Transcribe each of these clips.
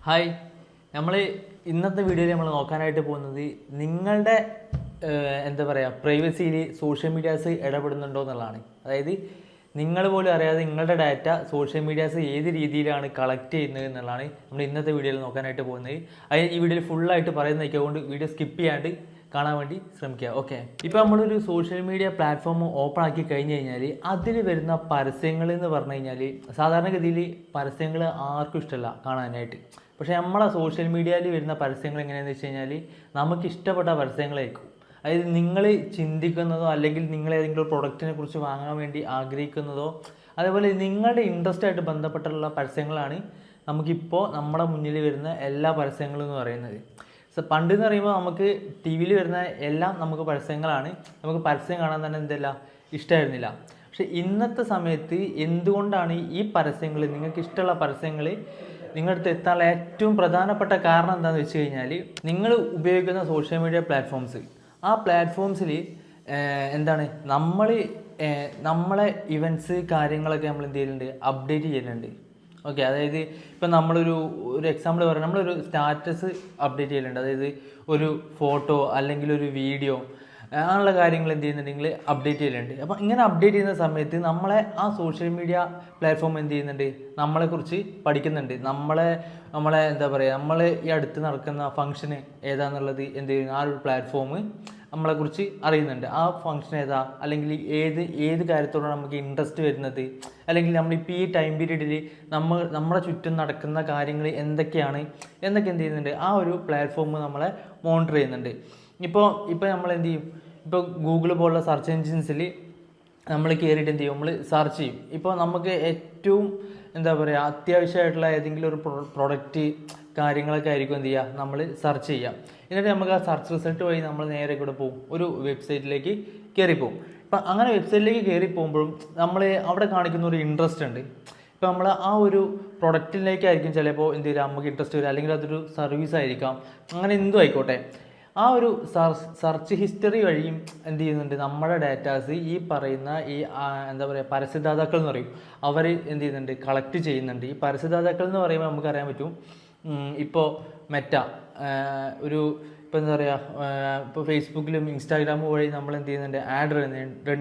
Hi, നമ്മൾ ഇന്നത്തെ വീഡിയോയിൽ നമ്മൾ നോക്കാനായിട്ട് പോകുന്നത് നിങ്ങളുടെ എന്താ പറയുക പ്രൈവസിയിൽ സോഷ്യൽ മീഡിയാസ് ഇടപെടുന്നുണ്ടോ എന്നുള്ളതാണ്. അതായത് നിങ്ങൾ പോലും അറിയാതെ നിങ്ങളുടെ ഡാറ്റ സോഷ്യൽ മീഡിയാസ് ഏത് രീതിയിലാണ് കളക്ട് ചെയ്യുന്നത് എന്നുള്ളതാണ് നമ്മൾ ഇന്നത്തെ വീഡിയോയിൽ നോക്കാനായിട്ട് പോകുന്നത്. അത് ഈ വീഡിയോയിൽ ഫുള്ളായിട്ട് പറയുന്നതൊക്കെ കൊണ്ട് വീഡിയോ സ്കിപ്പ് ചെയ്യാണ്ട് കാണാൻ വേണ്ടി ശ്രമിക്കുക. ഓക്കെ, ഇപ്പോൾ നമ്മളൊരു സോഷ്യൽ മീഡിയ പ്ലാറ്റ്ഫോം ഓപ്പൺ ആക്കി കഴിഞ്ഞ് കഴിഞ്ഞാൽ അതിൽ വരുന്ന പരസ്യങ്ങൾ എന്ന് പറഞ്ഞു കഴിഞ്ഞാൽ സാധാരണഗതിയിൽ പരസ്യങ്ങൾ ആർക്കും ഇഷ്ടമല്ല കാണാനായിട്ട്. പക്ഷേ നമ്മളെ സോഷ്യൽ മീഡിയയിൽ വരുന്ന പരസ്യങ്ങൾ എങ്ങനെയാണെന്ന് വെച്ച് കഴിഞ്ഞാൽ നമുക്ക് ഇഷ്ടപ്പെട്ട പരസ്യങ്ങളായിരിക്കും. അതായത് നിങ്ങൾ ചിന്തിക്കുന്നതോ അല്ലെങ്കിൽ നിങ്ങൾ ഏതെങ്കിലും ഒരു പ്രൊഡക്റ്റിനെ കുറിച്ച് വാങ്ങാൻ വേണ്ടി ആഗ്രഹിക്കുന്നതോ അതേപോലെ നിങ്ങളുടെ ഇൻട്രസ്റ്റ് ആയിട്ട് ബന്ധപ്പെട്ടുള്ള പരസ്യങ്ങളാണ് നമുക്കിപ്പോൾ നമ്മുടെ മുന്നിൽ വരുന്ന എല്ലാ പരസ്യങ്ങളും എന്ന് പറയുന്നത്. പണ്ട് എന്ന് പറയുമ്പോൾ നമുക്ക് ടി വിയിൽ വരുന്ന എല്ലാം നമുക്ക് പരസ്യങ്ങളാണ്. നമുക്ക് പരസ്യം കാണാൻ തന്നെ എന്തല്ല ഇഷ്ടമായിരുന്നില്ല. പക്ഷെ ഇന്നത്തെ സമയത്ത് എന്തുകൊണ്ടാണ് ഈ പരസ്യങ്ങൾ, നിങ്ങൾക്ക് ഇഷ്ടമുള്ള പരസ്യങ്ങൾ നിങ്ങളുടെ അടുത്ത് എത്താനുള്ള ഏറ്റവും പ്രധാനപ്പെട്ട കാരണം എന്താണെന്ന് വെച്ച് കഴിഞ്ഞാൽ നിങ്ങൾ ഉപയോഗിക്കുന്ന സോഷ്യൽ മീഡിയ പ്ലാറ്റ്ഫോംസ്, ആ പ്ലാറ്റ്ഫോംസിൽ എന്താണ് നമ്മളെ ഇവൻറ്റ്സ് കാര്യങ്ങളൊക്കെ നമ്മൾ എന്ത് ചെയ്യുന്നുണ്ട്, അപ്ഡേറ്റ് ചെയ്യുന്നുണ്ട്. ഓക്കെ, അതായത് ഇപ്പം നമ്മളൊരു എക്സാമ്പിൾ പറയാം, നമ്മളൊരു സ്റ്റാറ്റസ് അപ്ഡേറ്റ് ചെയ്യലുണ്ട്. അതായത് ഒരു ഫോട്ടോ അല്ലെങ്കിൽ ഒരു വീഡിയോ അങ്ങനെയുള്ള കാര്യങ്ങൾ എന്ത് ചെയ്യുന്നുണ്ടെങ്കിൽ അപ്ഡേറ്റ് ചെയ്യലുണ്ട്. അപ്പം ഇങ്ങനെ അപ്ഡേറ്റ് ചെയ്യുന്ന സമയത്ത് നമ്മളെ ആ സോഷ്യൽ മീഡിയ പ്ലാറ്റ്ഫോം എന്ത് ചെയ്യുന്നുണ്ട്, നമ്മളെക്കുറിച്ച് പഠിക്കുന്നുണ്ട്. നമ്മളെ എന്താ പറയുക, നമ്മൾ ഈ അടുത്ത് നടക്കുന്ന ഫംഗ്ഷന് ഏതാണെന്നുള്ളത് എന്ത് ചെയ്യുന്നു, ആ ഒരു പ്ലാറ്റ്ഫോം നമ്മളെക്കുറിച്ച് അറിയുന്നുണ്ട്. ആ ഫംഗ്ഷൻ ഏതാ, അല്ലെങ്കിൽ ഏത് കാര്യത്തോടാണ് നമുക്ക് ഇൻട്രസ്റ്റ് വരുന്നത്, അല്ലെങ്കിൽ നമ്മളിപ്പോൾ ഈ ടൈം പീരീഡിൽ നമ്മുടെ ചുറ്റും നടക്കുന്ന കാര്യങ്ങൾ എന്തൊക്കെയാണ് എന്നൊക്കെ എന്ത് ചെയ്യുന്നുണ്ട്, ആ ഒരു പ്ലാറ്റ്ഫോം നമ്മളെ മോണിറ്റർ ചെയ്യുന്നുണ്ട്. ഇപ്പോൾ നമ്മൾ എന്ത് ചെയ്യും, ഇപ്പോൾ ഗൂഗിൾ പോലുള്ള സെർച്ച് എൻജിൻസിൽ നമ്മൾ കയറിയിട്ട് എന്ത് ചെയ്യും, നമ്മൾ സെർച്ച് ചെയ്യും. ഇപ്പോൾ നമുക്ക് ഏറ്റവും എന്താ പറയുക അത്യാവശ്യമായിട്ടുള്ള ഏതെങ്കിലും ഒരു പ്രൊഡക്റ്റ് കാര്യങ്ങളൊക്കെ ആയിരിക്കും എന്ത് ചെയ്യുക, നമ്മൾ സെർച്ച് ചെയ്യുക. എന്നിട്ട് നമുക്ക് ആ സെർച്ച് റിസൾട്ട് വഴി നമ്മൾ നേരെ കൂടെ പോകും, ഒരു വെബ്സൈറ്റിലേക്ക് കയറിപ്പോവും. ഇപ്പം അങ്ങനെ വെബ്സൈറ്റിലേക്ക് കയറി പോകുമ്പോഴും നമ്മൾ അവിടെ കാണിക്കുന്ന ഒരു ഇൻട്രസ്റ്റ് ഉണ്ട്. ഇപ്പം നമ്മൾ ആ ഒരു പ്രൊഡക്റ്റിലേക്കായിരിക്കും ചിലപ്പോൾ എന്ത് ചെയ്യുക നമുക്ക് ഇൻട്രസ്റ്റ് വരിക, അല്ലെങ്കിൽ അതൊരു സർവീസ് ആയിരിക്കാം, അങ്ങനെ എന്തും ആയിക്കോട്ടെ. ആ ഒരു സെർച്ച് ഹിസ്റ്ററി വഴിയും എന്ത് ചെയ്യുന്നുണ്ട്, നമ്മുടെ ഡാറ്റാസ് ഈ പറയുന്ന ഈ എന്താ പറയുക പരസ്യദാതാക്കൾ എന്ന് പറയും, അവർ എന്ത് ചെയ്യുന്നുണ്ട്, കളക്ട് ചെയ്യുന്നുണ്ട്. ഈ പരസ്യദാതാക്കൾ എന്ന് പറയുമ്പോൾ നമുക്കറിയാൻ പറ്റും, ഇപ്പോൾ മെറ്റ ഇപ്പോൾ എന്താ പറയുക, ഇപ്പോൾ ഫേസ്ബുക്കിലും ഇൻസ്റ്റാഗ്രാമും വഴി നമ്മൾ എന്ത് ചെയ്യുന്നുണ്ട്, ആഡ് റൺ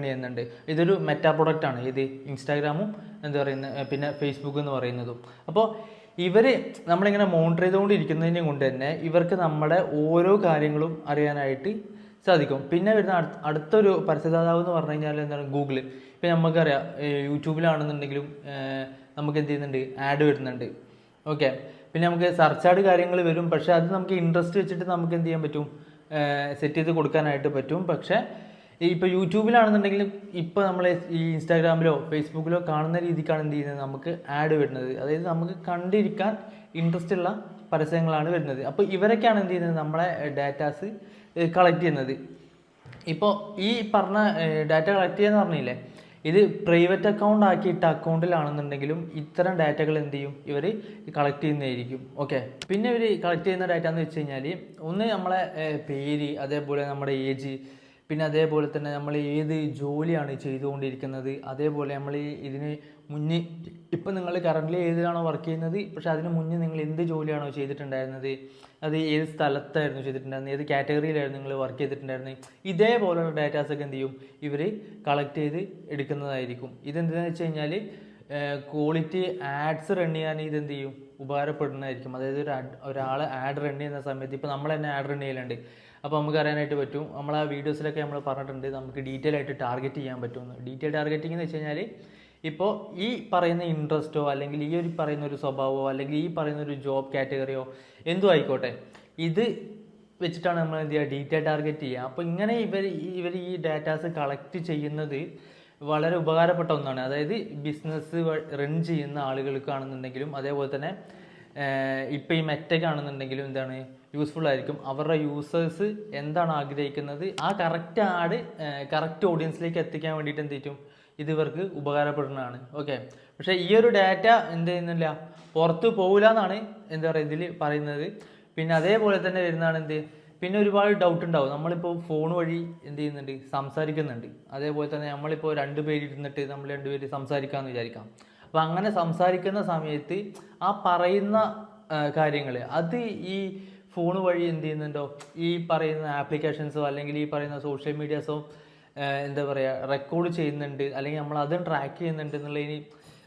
ചെയ്യുന്നുണ്ട്. ഇതൊരു മെറ്റ പ്രൊഡക്റ്റാണ്, ഇത് ഇൻസ്റ്റാഗ്രാമും എന്താ പറയുന്നത് പിന്നെ ഫേസ്ബുക്ക് എന്ന് പറയുന്നതും. അപ്പോൾ ഇവർ നമ്മളിങ്ങനെ മോണിറ്റർ ചെയ്തുകൊണ്ടിരിക്കുന്നതിനെ കൊണ്ട് തന്നെ ഇവർക്ക് നമ്മുടെ ഓരോ കാര്യങ്ങളും അറിയാനായിട്ട് സാധിക്കും. പിന്നെ വരുന്ന അടുത്തൊരു പരസ്യദാതാവ് എന്ന് പറഞ്ഞു കഴിഞ്ഞാൽ എന്താണ്, ഗൂഗിൾ. ഇപ്പം നമുക്കറിയാം യൂട്യൂബിലാണെന്നുണ്ടെങ്കിലും നമുക്ക് എന്ത് ചെയ്യുന്നുണ്ട്, ആഡ് വരുന്നുണ്ട്. ഓക്കെ, പിന്നെ നമുക്ക് സെർച്ച് ആഡ് കാര്യങ്ങൾ വരും. പക്ഷേ അത് നമുക്ക് ഇൻട്രസ്റ്റ് വെച്ചിട്ട് നമുക്ക് എന്ത് ചെയ്യാൻ പറ്റും, സെറ്റ് ചെയ്ത് കൊടുക്കാനായിട്ട് പറ്റും. പക്ഷേ ഇപ്പോൾ യൂട്യൂബിലാണെന്നുണ്ടെങ്കിലും ഇപ്പോൾ നമ്മൾ ഈ ഇൻസ്റ്റാഗ്രാമിലോ ഫേസ്ബുക്കിലോ കാണുന്ന രീതിക്കാണ് എന്ത് ചെയ്യുന്നത്, നമുക്ക് ആഡ് വരുന്നത്. അതായത് നമുക്ക് കണ്ടിരിക്കാൻ ഇൻട്രസ്റ്റ് ഉള്ള പരസ്യങ്ങളാണ് വരുന്നത്. അപ്പോൾ ഇവരൊക്കെയാണ് എന്ത് ചെയ്യുന്നത്, നമ്മളെ ഡാറ്റാസ് കളക്ട് ചെയ്യുന്നത്. ഇപ്പോൾ ഈ പറഞ്ഞ ഡാറ്റ കളക്ട് ചെയ്യാന്ന് പറഞ്ഞില്ലേ, ഇത് പ്രൈവറ്റ് അക്കൗണ്ട് ആക്കിയിട്ട അക്കൗണ്ടിലാണെന്നുണ്ടെങ്കിലും ഇത്തരം ഡാറ്റകൾ എന്ത് ചെയ്യും, ഇവർ കളക്ട് ചെയ്യുന്നതായിരിക്കും. ഓക്കെ, പിന്നെ ഇവർ കളക്ട് ചെയ്യുന്ന ഡാറ്റ എന്ന് വെച്ച് കഴിഞ്ഞാൽ ഒന്ന് നമ്മളെ പേര്, അതേപോലെ നമ്മുടെ ഏജ്, പിന്നെ അതേപോലെ തന്നെ നമ്മൾ ഏത് ജോലിയാണ് ചെയ്തുകൊണ്ടിരിക്കുന്നത്, അതേപോലെ നമ്മൾ ഇതിന് മുന്നേ ഇപ്പം നിങ്ങൾ കറൻ്റ്ലി ഏതിലാണോ വർക്ക് ചെയ്യുന്നത്, പക്ഷേ അതിന് മുന്നേ നിങ്ങൾ എന്ത് ജോലിയാണോ ചെയ്തിട്ടുണ്ടായിരുന്നത്, അത് ഏത് സ്ഥലത്തായിരുന്നു ചെയ്തിട്ടുണ്ടായിരുന്നത്, ഏത് കാറ്റഗറിയിലായിരുന്നു നിങ്ങൾ വർക്ക് ചെയ്തിട്ടുണ്ടായിരുന്നത്, ഇതേപോലുള്ള ഡാറ്റാസൊക്കെ എന്ത് ചെയ്യും, ഇവർ കളക്ട് ചെയ്ത് എടുക്കുന്നതായിരിക്കും. ഇതെന്താണെന്ന് വെച്ച് കഴിഞ്ഞാൽ ക്വാളിറ്റി ആഡ്സ് റൺ ചെയ്യാൻ ഇതെന്ത് ചെയ്യും, ഉപകാരപ്പെടുന്നതായിരിക്കും. അതായത് ഒരാൾ ആഡ് റൺ ചെയ്യുന്ന സമയത്ത് ഇപ്പോൾ നമ്മൾ തന്നെ ആഡ് റൺ ചെയ്യലുണ്ട്. അപ്പോൾ നമുക്ക് അറിയാനായിട്ട് പറ്റും, നമ്മൾ ആ വീഡിയോസിലൊക്കെ നമ്മൾ പറഞ്ഞിട്ടുണ്ട് നമുക്ക് ഡീറ്റെയിൽ ആയിട്ട് ടാർഗറ്റ് ചെയ്യാൻ പറ്റുമെന്ന്. ഡീറ്റെയിൽ ടാർഗറ്റിംഗ് എന്ന് വെച്ച് കഴിഞ്ഞാൽ ഇപ്പോൾ ഈ പറയുന്ന ഇൻട്രസ്റ്റോ അല്ലെങ്കിൽ ഈ ഒരു പറയുന്ന ഒരു സ്വഭാവമോ അല്ലെങ്കിൽ ഈ പറയുന്ന ഒരു ജോബ് കാറ്റഗറിയോ എന്തോ ആയിക്കോട്ടെ, ഇത് വെച്ചിട്ടാണ് നമ്മൾ എന്ത് ചെയ്യുക, ഡീറ്റെയിൽ ടാർഗറ്റ് ചെയ്യുക. അപ്പോൾ ഇങ്ങനെ ഇവർ ഈ ഡാറ്റാസ് കളക്ട് ചെയ്യുന്നത് വളരെ ഉപകാരപ്പെട്ട ഒന്നാണ്. അതായത് ബിസിനസ് റൺ ചെയ്യുന്ന ആളുകൾക്കാണെന്നുണ്ടെങ്കിലും അതേപോലെ തന്നെ ഇപ്പോൾ ഈ മെറ്റയ്ക്കാണെന്നുണ്ടെങ്കിലും എന്താണ് യൂസ്ഫുൾ ആയിരിക്കും. അവരുടെ യൂസേഴ്സ് എന്താണ് ആഗ്രഹിക്കുന്നത് ആ കറക്റ്റ് ആഡ് കറക്റ്റ് ഓഡിയൻസിലേക്ക് എത്തിക്കാൻ വേണ്ടിയിട്ട് എന്ത് ചെയ്യും, ഇത് ഇവർക്ക് ഉപകാരപ്പെടുന്നതാണ്. ഓക്കെ, പക്ഷേ ഈ ഒരു ഡാറ്റ എന്ത് ചെയ്യുന്നില്ല, പുറത്ത് പോകില്ല എന്നാണ് എന്താ പറയുക ഇതിൽ പറയുന്നത്. പിന്നെ അതേപോലെ തന്നെ വരുന്നതാണ് എന്ത്, പിന്നെ ഒരുപാട് ഡൗട്ട് ഉണ്ടാവും. നമ്മളിപ്പോൾ ഫോൺ വഴി എന്ത് ചെയ്യുന്നുണ്ട്, സംസാരിക്കുന്നുണ്ട്. അതേപോലെ തന്നെ നമ്മളിപ്പോൾ രണ്ടുപേരിരുന്നിട്ട് നമ്മൾ രണ്ടുപേര് സംസാരിക്കാമെന്ന് വിചാരിക്കാം. അപ്പോൾ അങ്ങനെ സംസാരിക്കുന്ന സമയത്ത് ആ പറയുന്ന കാര്യങ്ങൾ അത് ഈ ഫോൺ വഴി എന്ത് ചെയ്യുന്നുണ്ടോ, ഈ പറയുന്ന ആപ്ലിക്കേഷൻസോ അല്ലെങ്കിൽ ഈ പറയുന്ന സോഷ്യൽ മീഡിയാസോ എന്താ പറയുക റെക്കോർഡ് ചെയ്യുന്നുണ്ട്, അല്ലെങ്കിൽ നമ്മൾ അതും ട്രാക്ക് ചെയ്യുന്നുണ്ട് എന്നുള്ളതിന്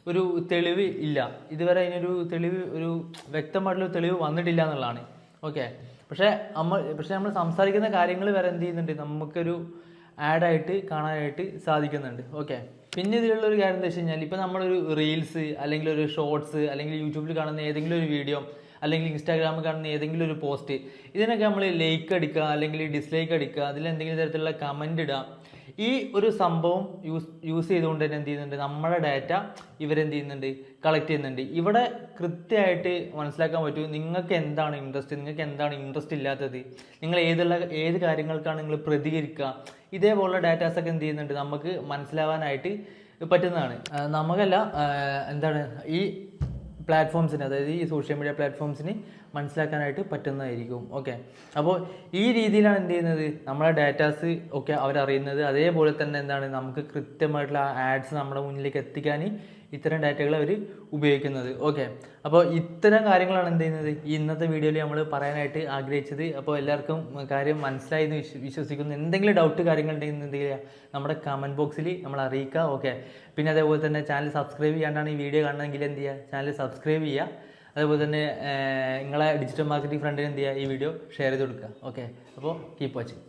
ഒരു തെളിവ് ഇല്ല. ഇതുവരെ അതിനൊരു തെളിവ്, ഒരു വ്യക്തമായിട്ടുള്ള തെളിവ് വന്നിട്ടില്ല എന്നുള്ളതാണ്. ഓക്കെ, പക്ഷേ നമ്മൾ സംസാരിക്കുന്ന കാര്യങ്ങൾ വരെ എന്ത് ചെയ്യുന്നുണ്ട്, നമുക്കൊരു ആഡായിട്ട് കാണാനായിട്ട് സാധിക്കുന്നുണ്ട്. ഓക്കെ, പിന്നെ ഇതിലുള്ള ഒരു കാര്യം എന്താ വെച്ച് കഴിഞ്ഞാൽ, ഇപ്പോൾ നമ്മളൊരു റീൽസ് അല്ലെങ്കിൽ ഒരു ഷോർട്സ് അല്ലെങ്കിൽ യൂട്യൂബിൽ കാണുന്ന ഏതെങ്കിലും ഒരു വീഡിയോ അല്ലെങ്കിൽ ഇൻസ്റ്റാഗ്രാമിൽ കാണുന്ന ഏതെങ്കിലും ഒരു പോസ്റ്റ്, ഇതിനൊക്കെ നമ്മൾ ലൈക്ക് അടിക്കുക അല്ലെങ്കിൽ ഡിസ്ലൈക്ക് അടിക്കുക, അതിലെന്തെങ്കിലും തരത്തിലുള്ള കമൻ്റ് ഇടുക, ഈ ഒരു സംഭവം യൂസ് ചെയ്തുകൊണ്ട് തന്നെ എന്ത് ചെയ്യുന്നുണ്ട്, നമ്മുടെ ഡാറ്റ ഇവരെന്ത് ചെയ്യുന്നുണ്ട്, കളക്ട് ചെയ്യുന്നുണ്ട്. ഇവിടെ കൃത്യമായിട്ട് മനസ്സിലാക്കാൻ പറ്റും നിങ്ങൾക്ക് എന്താണ് ഇൻട്രസ്റ്റ്, നിങ്ങൾക്ക് എന്താണ് ഇൻട്രസ്റ്റ് ഇല്ലാത്തത്, നിങ്ങൾ ഏത് കാര്യങ്ങൾക്കാണ് നിങ്ങൾ പ്രതികരിക്കുക, ഇതേപോലുള്ള ഡാറ്റാസൊക്കെ എന്ത് ചെയ്യുന്നുണ്ട് നമുക്ക് മനസ്സിലാവാനായിട്ട് പറ്റുന്നതാണ്. നമുക്കല്ല എന്താണ് ഈ പ്ലാറ്റ്ഫോംസിന്, അതായത് ഈ സോഷ്യൽ മീഡിയ പ്ലാറ്റ്ഫോംസിന് മനസ്സിലാക്കാനായിട്ട് പറ്റുന്നതായിരിക്കും. ഓക്കെ, അപ്പോൾ ഈ രീതിയിലാണ് എന്ത് ചെയ്യുന്നത്, നമ്മളെ ഡാറ്റാസ് ഒക്കെ അവരറിയുന്നത്. അതേപോലെ തന്നെ എന്താണ് നമുക്ക് കൃത്യമായിട്ടുള്ള ആഡ്സ് നമ്മുടെ മുന്നിലേക്ക് എത്തിക്കാൻ ഇത്തരം ഡാറ്റകൾ അവർ ഉപയോഗിക്കുന്നത്. ഓക്കെ, അപ്പോൾ ഇത്തരം കാര്യങ്ങളാണ് എന്ത് ചെയ്യുന്നത് ഇന്നത്തെ വീഡിയോയിൽ നമ്മൾ പറയാനായിട്ട് ആഗ്രഹിച്ചത്. അപ്പോൾ എല്ലാവർക്കും കാര്യം മനസ്സിലായി എന്ന് വിശ്വസിക്കുന്നു. എന്തെങ്കിലും ഡൗട്ട് കാര്യങ്ങൾ ഉണ്ടെങ്കിൽ എന്ത് ചെയ്യുക, നമ്മുടെ കമൻറ്റ് ബോക്സിൽ നമ്മൾ അറിയിക്കുക. ഓക്കെ, പിന്നെ അതേപോലെ തന്നെ ചാനൽ സബ്സ്ക്രൈബ് ചെയ്യാണ്ടാണ് ഈ വീഡിയോ കാണണമെങ്കിൽ എന്ത് ചെയ്യുക, ചാനൽ സബ്സ്ക്രൈബ് ചെയ്യുക. അതേപോലെ തന്നെ നിങ്ങളെ ഡിജിറ്റൽ മാർക്കറ്റിംഗ് ഫ്രണ്ടിന് എന്ത് ചെയ്യുക, ഈ വീഡിയോ ഷെയർ ചെയ്ത് കൊടുക്കുക. ഓക്കെ, അപ്പോൾ കീപ്പ് വാച്ചിങ്.